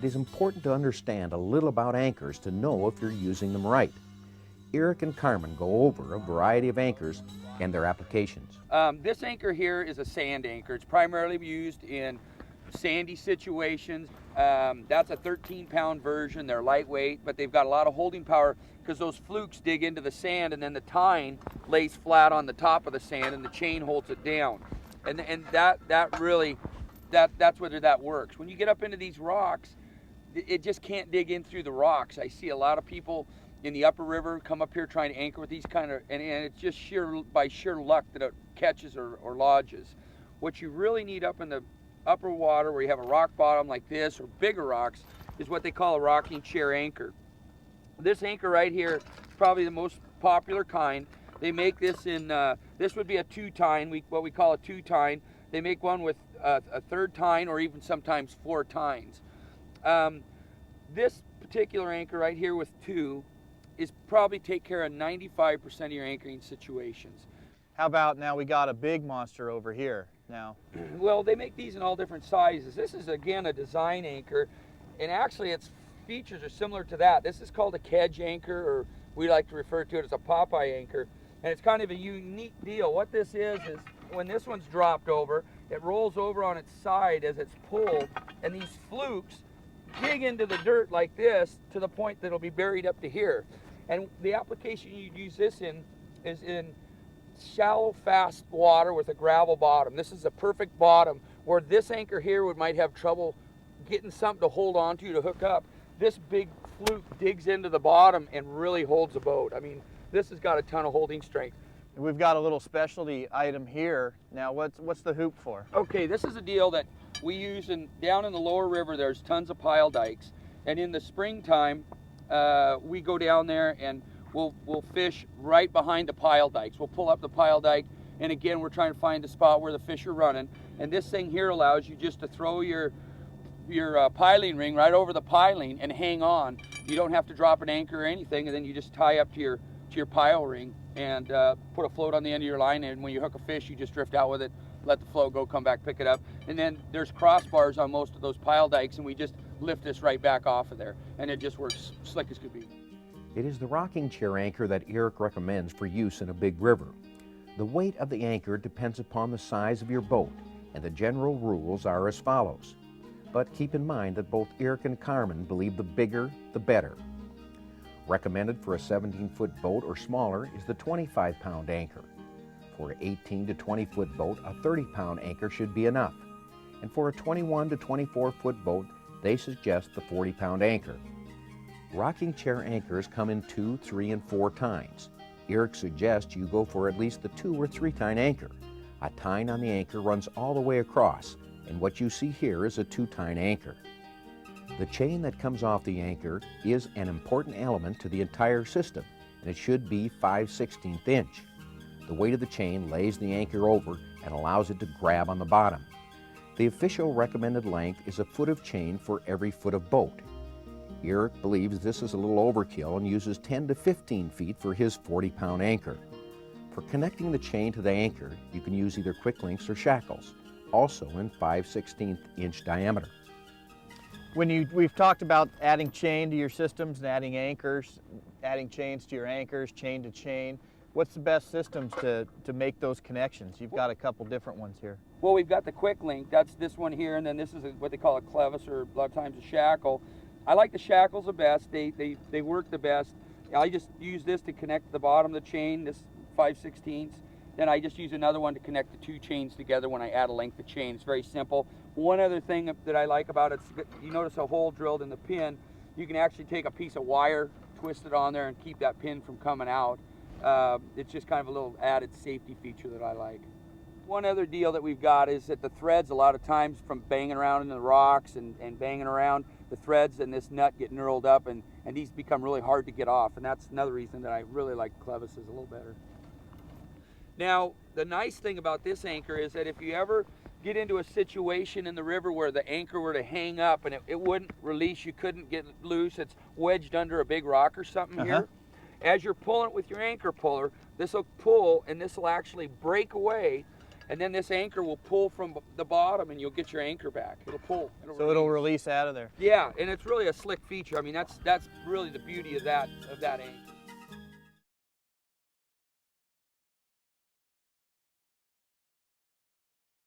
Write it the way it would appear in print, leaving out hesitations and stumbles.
it is important to understand a little about anchors to know if you're using them right. Eric and Carmen go over a variety of anchors and their applications. This anchor here is a sand anchor. It's primarily used in sandy situations. That's a 13-pound version. They're lightweight, but they've got a lot of holding power because those flukes dig into the sand, and then the tine lays flat on the top of the sand, and the chain holds it down. And that's whether that works. When you get up into these rocks, it just can't dig in through the rocks. I see a lot of people in the upper river come up here trying to anchor with these kind of, and it's just by sheer luck that it catches or lodges. What you really need up in the upper water where you have a rock bottom like this or bigger rocks is what they call a rocking chair anchor. This anchor right here is probably the most popular kind. They make this in, this would be a two-tine, what we call a two-tine. They make one with a third tine or even sometimes 4 tines. This particular anchor right here with 2 is probably take care of 95% of your anchoring situations. How about now we got a big monster over here now? Well, they make these in all different sizes. This is again a design anchor, and actually its features are similar to that. This is called a kedge anchor, or we like to refer to it as a Popeye anchor, and it's kind of a unique deal. What this is when this one's dropped over, it rolls over on its side as it's pulled, and these flukes dig into the dirt like this to the point that it'll be buried up to here. And the application you'd use this in is in shallow, fast water with a gravel bottom. This is a perfect bottom where this anchor here might have trouble getting something to hold on to hook up. This big fluke digs into the bottom and really holds a boat. I mean, this has got a ton of holding strength. We've got a little specialty item here. Now, what's the hoop for? Okay, this is a deal that we use down in the lower river. There's tons of pile dikes, and in the springtime, we go down there and we'll fish right behind the pile dikes. We'll pull up the pile dike, and again, we're trying to find a spot where the fish are running. And this thing here allows you just to throw your piling ring right over the piling and hang on. You don't have to drop an anchor or anything, and then you just tie up to your pile ring and put a float on the end of your line, and when you hook a fish, you just drift out with it, let the float go, come back, pick it up. And then there's crossbars on most of those pile dikes, and we just lift this right back off of there, and it just works slick as could be. It is the rocking chair anchor that Eric recommends for use in a big river. The weight of the anchor depends upon the size of your boat, and the general rules are as follows. But keep in mind that both Eric and Carmen believe the bigger, the better. Recommended for a 17-foot boat or smaller is the 25-pound anchor. For an 18 to 20-foot boat, a 30-pound anchor should be enough. And for a 21 to 24-foot boat, they suggest the 40-pound anchor. Rocking chair anchors come in 2, 3, and 4 tines. Eric suggests you go for at least the 2 or 3 tine anchor. A tine on the anchor runs all the way across, and what you see here is a 2 tine anchor. The chain that comes off the anchor is an important element to the entire system, and it should be 5/16 inch. The weight of the chain lays the anchor over and allows it to grab on the bottom. The official recommended length is a foot of chain for every foot of boat. Eric believes this is a little overkill and uses 10 to 15 feet for his 40-pound anchor. For connecting the chain to the anchor, you can use either quick links or shackles, also in 5/16 inch diameter. We've talked about adding chain to your systems and adding anchors, adding chains to your anchors, chain to chain. What's the best systems to make those connections? You've got a couple different ones here. Well, we've got the quick link. That's this one here, and then this is what they call a clevis, or a lot of times a shackle. I like the shackles the best. They work the best. I just use this to connect the bottom of the chain, this 5/16. Then I just use another one to connect the 2 chains together when I add a length of chain. It's very simple. One other thing that I like about it, you notice a hole drilled in the pin. You can actually take a piece of wire, twist it on there, and keep that pin from coming out. It's just kind of a little added safety feature that I like. One other deal that we've got is that the threads, a lot of times from banging around in the rocks and banging around, the threads and this nut get knurled up, and these become really hard to get off, and that's another reason that I really like clevises a little better. Now, the nice thing about this anchor is that if you ever get into a situation in the river where the anchor were to hang up and it wouldn't release, you couldn't get it loose, it's wedged under a big rock or something here. As you're pulling it with your anchor puller, this will pull and this will actually break away, and then this anchor will pull from the bottom, and you'll get your anchor back. It'll pull. It'll release out of there. Yeah, and it's really a slick feature. I mean, that's really the beauty of that anchor.